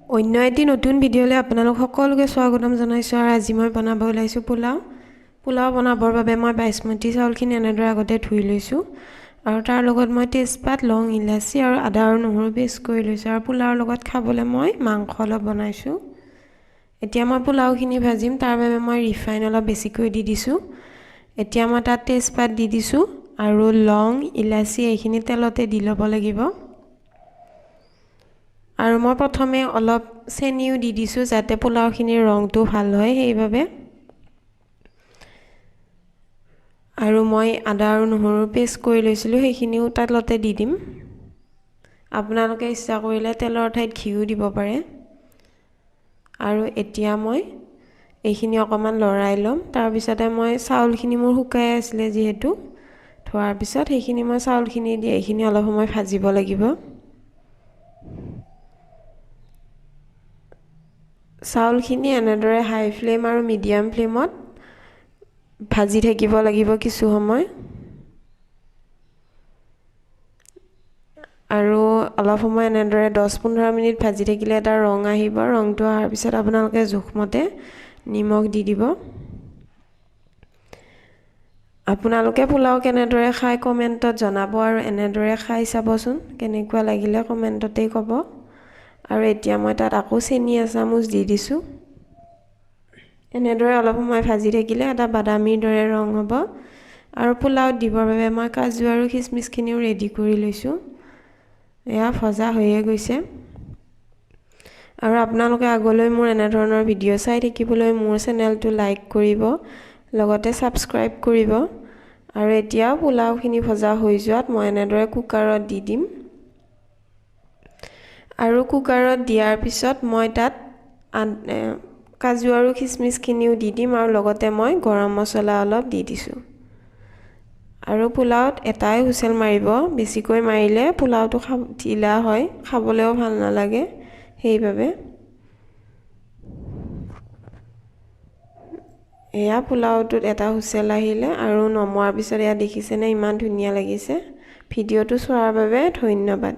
অন্য এটি নতুন ভিডিঅ'লৈ আপোনালোক সকলোকে স্বাগতম জনাইছোঁ আৰু আজি মই বনাব ওলাইছোঁ পোলাও। পোলাও বনাবৰ বাবে মই বাসমতি চাউলখিনি এনেদৰে আগতে ধুই লৈছোঁ আৰু তাৰ লগত মই তেজপাত, লং, ইলাচি আৰু আদা আৰু নহৰু পেষ্ট কৰি লৈছোঁ আৰু পোলাওৰ লগত খাবলৈ মই মাংস অলপ বনাইছোঁ। এতিয়া মই পোলাওখিনি ভাজিম, তাৰ বাবে মই ৰিফাইন অলপ বেছিকৈ দি দিছোঁ। এতিয়া মই তাত তেজপাত দি দিছোঁ আৰু লং, ইলাচি এইখিনি তেলতে দি ল'ব লাগিব। আৰু মই প্ৰথমে অলপ চেনিও দি দিছোঁ যাতে পোলাওখিনিৰ ৰংটো ভাল হয় সেইভাবে। আৰু মই আদা আৰু নহৰু পেষ্ট কৰি লৈছিলোঁ সেইখিনিও তালতে দি দিম। আপোনালোকে ইচ্ছা কৰিলে তেলৰ ঠাইত ঘিউ দিব পাৰে। আৰু এতিয়া মই এইখিনি অকমান লৰাই ল'ম। তাৰ পিছতে মই চাউলখিনি মোৰ শুকাই আছিলে যিহেতু ধোৱাৰ পিছত সেইখিনি মই চাউলখিনি দি এইখিনি অলপ সময় ভাজিব লাগিব। চাউলখিনি এনেদৰে হাই ফ্লেম আৰু মিডিয়াম ফ্লেমত ভাজি থাকিব লাগিব কিছু সময়। আৰু অলপ সময় এনেদৰে 10-15 মিনিট ভাজি থাকিলে এটা ৰং আহিব। ৰংটো অহাৰ পিছত আপোনালোকে জোখমতে নিমখ দি দিব। আপোনালোকে পোলাও কেনেদৰে খাই কমেণ্টত জনাব আৰু এনেদৰে খাই চাবচোন কেনেকুৱা লাগিলে কমেণ্টতেই ক'ব। আৰু এতিয়া মই তাত আকৌ চেনি এচামুচ দি দিছোঁ। এনেদৰে অলপ সময় ভাজি থাকিলে এটা বাদামীৰ দৰে ৰং হ'ব। আৰু পোলাওত দিবৰ বাবে মই কাজু আৰু খিচমিচখিনিও ৰেডি কৰি লৈছোঁ। এয়া ভজা হৈয়ে গৈছে। আৰু আপোনালোকে আগলৈ মোৰ এনেধৰণৰ ভিডিঅ' চাই থাকিবলৈ মোৰ চেনেলটো লাইক কৰিব, লগতে ছাবস্ক্ৰাইব কৰিব। আৰু এতিয়া পোলাওখিনি ভজা হৈ যোৱাত মই এনেদৰে কুকাৰত দি দিম। আৰু কুকাৰত দিয়াৰ পিছত মই তাত কাজু আৰু খিচমিচখিনিও দি দিম আৰু লগতে মই গৰম মছলা অলপ দি দিছোঁ। আৰু পোলাওত এটাই হুইচেল মাৰিব, বেছিকৈ মাৰিলে পোলাওটো ঢিলা হয়, খাবলৈও ভাল নালাগে সেইবাবে। এয়া পোলাওটোত এটা হুইচেল আহিলে আৰু নমোৱাৰ পিছত এয়া দেখিছেনে ইমান ধুনীয়া লাগিছে। ভিডিঅ'টো চোৱাৰ বাবে ধন্যবাদ।